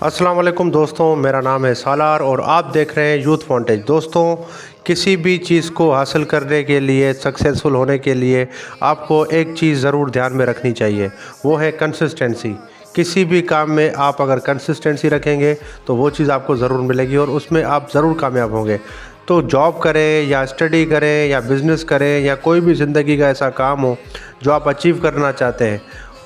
अस्सलाम वालेकुम दोस्तों, मेरा नाम है सालार और आप देख रहे हैं यूथ फॉन्टेज। दोस्तों, किसी भी चीज़ को हासिल करने के लिए, सक्सेसफुल होने के लिए आपको एक चीज़ ज़रूर ध्यान में रखनी चाहिए, वो है कंसिस्टेंसी। किसी भी काम में आप अगर कंसिस्टेंसी रखेंगे तो वो चीज़ आपको ज़रूर मिलेगी और उसमें आप ज़रूर कामयाब होंगे। तो जॉब करें या स्टडी करें या बिज़नेस करें या कोई भी ज़िंदगी का ऐसा काम हो जो आप अचीव करना चाहते हैं,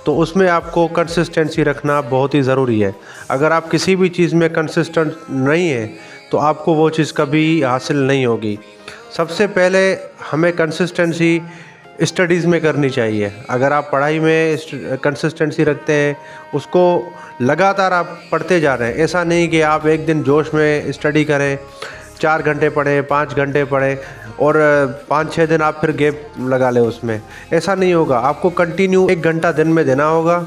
तो उसमें आपको कंसिस्टेंसी रखना बहुत ही ज़रूरी है। अगर आप किसी भी चीज़ में कंसिस्टेंट नहीं हैं तो आपको वो चीज़ कभी हासिल नहीं होगी। सबसे पहले हमें कंसिस्टेंसी स्टडीज़ में करनी चाहिए। अगर आप पढ़ाई में कंसिस्टेंसी रखते हैं, उसको लगातार आप पढ़ते जा रहे हैं, ऐसा नहीं कि आप एक दिन जोश में स्टडी करें, 4 घंटे पढ़ें, 5 घंटे पढ़ें और 5-6 दिन आप फिर गैप लगा लें उसमें, ऐसा नहीं होगा। आपको कंटिन्यू 1 घंटा दिन में देना होगा,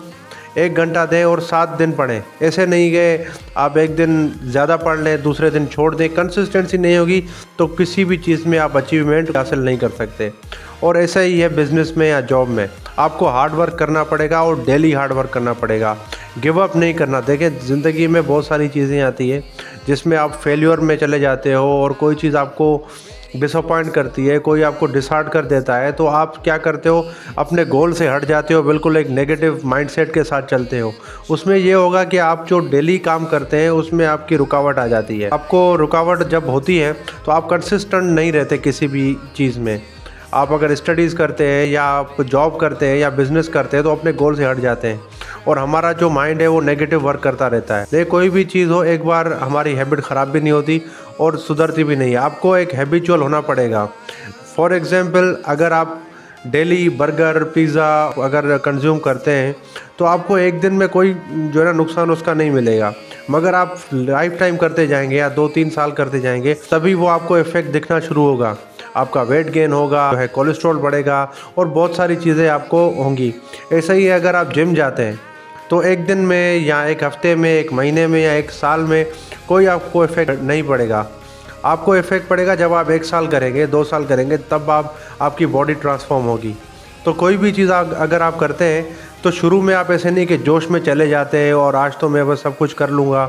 1 घंटा दें और 7 दिन पढ़ें। ऐसे नहीं कि आप एक दिन ज़्यादा पढ़ लें, दूसरे दिन छोड़ दें। कंसिस्टेंसी नहीं होगी तो किसी भी चीज़ में आप अचीवमेंट हासिल नहीं कर सकते। और ऐसा ही है बिज़नेस में या जॉब में, आपको हार्ड वर्क करना पड़ेगा और डेली हार्ड वर्क करना पड़ेगा, गिव अप नहीं करना। देखिए, ज़िंदगी में बहुत सारी चीज़ें आती है जिसमें आप फेल्योर में चले जाते हो और कोई चीज़ आपको डिसअपॉइंट करती है, कोई आपको डिसहार्ट कर देता है, तो आप क्या करते हो, अपने गोल से हट जाते हो, बिल्कुल एक नेगेटिव माइंडसेट के साथ चलते हो। उसमें ये होगा कि आप जो डेली काम करते हैं उसमें आपकी रुकावट आ जाती है। आपको रुकावट जब होती है तो आप कंसिस्टेंट नहीं रहते किसी भी चीज़ में। आप अगर स्टडीज़ करते हैं या आप जॉब करते हैं या बिज़नेस करते हैं तो अपने गोल से हट जाते हैं और हमारा जो माइंड है वो नेगेटिव वर्क करता रहता है। देखिए, कोई भी चीज़ हो, एक बार हमारी हैबिट ख़राब भी नहीं होती और सुधरती भी नहीं है। आपको एक हैबिचुअल होना पड़ेगा। फॉर एग्ज़ाम्पल, अगर आप डेली बर्गर, पिज़्ज़ा अगर कंज्यूम करते हैं तो आपको एक दिन में कोई जो है ना नुकसान उसका नहीं मिलेगा, मगर आप लाइफ टाइम करते जाएंगे या 2-3 साल करते जाएंगे तभी वो आपको इफ़ेक्ट दिखना शुरू होगा। आपका वेट गेन होगा, है कोलेस्ट्रॉल बढ़ेगा और बहुत सारी चीज़ें आपको होंगी। ऐसा ही है, अगर आप जिम जाते हैं तो एक दिन में या एक हफ्ते में, एक महीने में या एक साल में कोई आपको इफ़ेक्ट नहीं पड़ेगा। आपको इफ़ेक्ट पड़ेगा जब आप 1 साल करेंगे, 2 साल करेंगे, तब आपकी बॉडी ट्रांसफॉर्म होगी। तो कोई भी चीज़ अगर आप करते हैं तो शुरू में आप ऐसे नहीं कि जोश में चले जाते हैं और आज तो मैं बस सब कुछ कर लूँगा,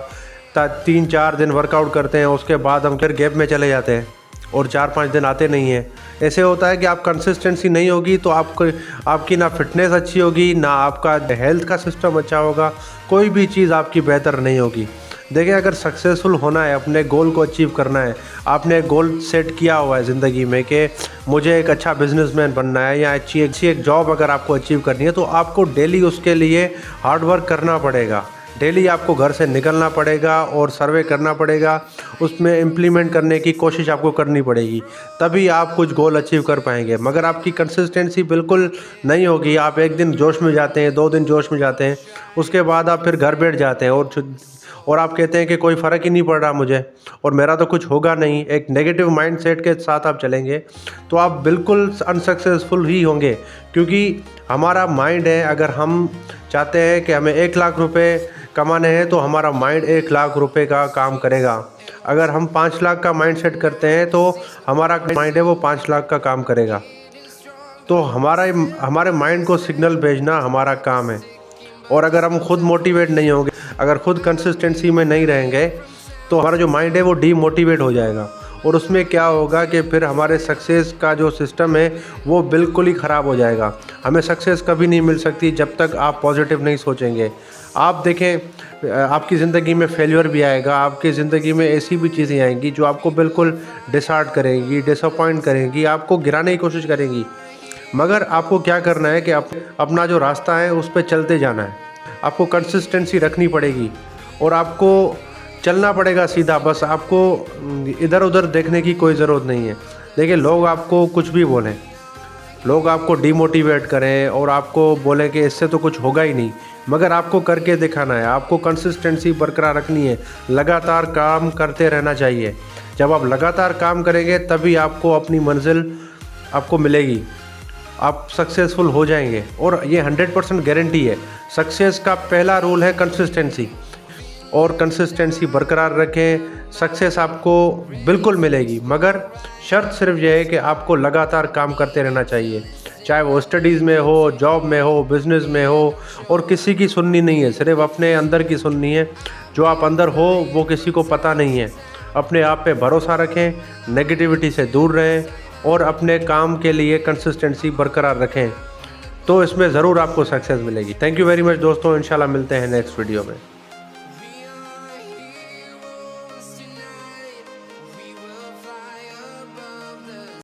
3-4 दिन वर्कआउट करते हैं, उसके बाद हम फिर गैप में चले जाते हैं और 4-5 दिन आते नहीं हैं। ऐसे होता है कि आप कंसिस्टेंसी नहीं होगी तो आपकी ना फिटनेस अच्छी होगी, ना आपका हेल्थ का सिस्टम अच्छा होगा, कोई भी चीज़ आपकी बेहतर नहीं होगी। देखिए, अगर सक्सेसफुल होना है, अपने गोल को अचीव करना है, आपने एक गोल सेट किया हुआ है ज़िंदगी में कि मुझे एक अच्छा बिजनेसमैन बनना है या अच्छी एक जॉब अगर आपको अचीव करनी है, तो आपको डेली उसके लिए हार्ड वर्क करना पड़ेगा। डेली आपको घर से निकलना पड़ेगा और सर्वे करना पड़ेगा, उसमें इम्प्लीमेंट करने की कोशिश आपको करनी पड़ेगी, तभी आप कुछ गोल अचीव कर पाएंगे। मगर आपकी कंसिस्टेंसी बिल्कुल नहीं होगी, आप एक दिन जोश में जाते हैं, 2 दिन जोश में जाते हैं, उसके बाद आप फिर घर बैठ जाते हैं और आप कहते हैं कि कोई फ़र्क ही नहीं पड़ रहा मुझे और मेरा तो कुछ होगा नहीं। एक नेगेटिव माइंडसेट के साथ आप चलेंगे तो आप बिल्कुल अनसक्सेसफुल ही होंगे, क्योंकि हमारा माइंड है, अगर हम चाहते हैं कि हमें 1 लाख रुपए कमाने हैं तो हमारा माइंड 1 लाख रुपए का काम करेगा। अगर हम 5 लाख का माइंड सेट करते हैं तो हमारा माइंड है वो 5 लाख का काम करेगा। तो हमारे माइंड को सिग्नल भेजना हमारा काम है। और अगर हम खुद मोटिवेट नहीं होंगे, अगर खुद कंसिस्टेंसी में नहीं रहेंगे, तो हमारा जो माइंड है वो डीमोटिवेट हो जाएगा और उसमें क्या होगा कि फिर हमारे सक्सेस का जो सिस्टम है वो बिल्कुल ही ख़राब हो जाएगा। हमें सक्सेस कभी नहीं मिल सकती जब तक आप पॉजिटिव नहीं सोचेंगे। आप देखें, आपकी ज़िंदगी में फेलियर भी आएगा, आपकी ज़िंदगी में ऐसी भी चीज़ें आएंगी जो आपको बिल्कुल डिसहार्ट करेंगी, डिसअपॉइंट करेंगी, आपको गिराने की कोशिश करेंगी। मगर आपको क्या करना है कि अपना जो रास्ता है उस पर चलते जाना है। आपको कंसिस्टेंसी रखनी पड़ेगी और आपको चलना पड़ेगा सीधा, बस आपको इधर उधर देखने की कोई ज़रूरत नहीं है। देखिए, लोग आपको कुछ भी बोलें, लोग आपको डिमोटिवेट करें और आपको बोलें कि इससे तो कुछ होगा ही नहीं, मगर आपको करके दिखाना है। आपको कंसिस्टेंसी बरकरार रखनी है, लगातार काम करते रहना चाहिए। जब आप लगातार काम करेंगे तभी आपको अपनी मंजिल आपको मिलेगी, आप सक्सेसफुल हो जाएंगे और ये 100% गारंटी है। सक्सेस का पहला रूल है कंसिस्टेंसी, और कंसिस्टेंसी बरकरार रखें, सक्सेस आपको बिल्कुल मिलेगी, मगर शर्त सिर्फ यह है कि आपको लगातार काम करते रहना चाहिए, चाहे वो स्टडीज़ में हो, जॉब में हो, बिज़नेस में हो, और किसी की सुननी नहीं है, सिर्फ अपने अंदर की सुननी है। जो आप अंदर हो वो किसी को पता नहीं है। अपने आप पे भरोसा रखें, नेगेटिविटी से दूर रहें और अपने काम के लिए कंसिस्टेंसी बरकरार रखें, तो इसमें ज़रूर आपको सक्सेस मिलेगी। थैंक यू वेरी मच दोस्तों, इंशाल्लाह मिलते हैं नेक्स्ट वीडियो में।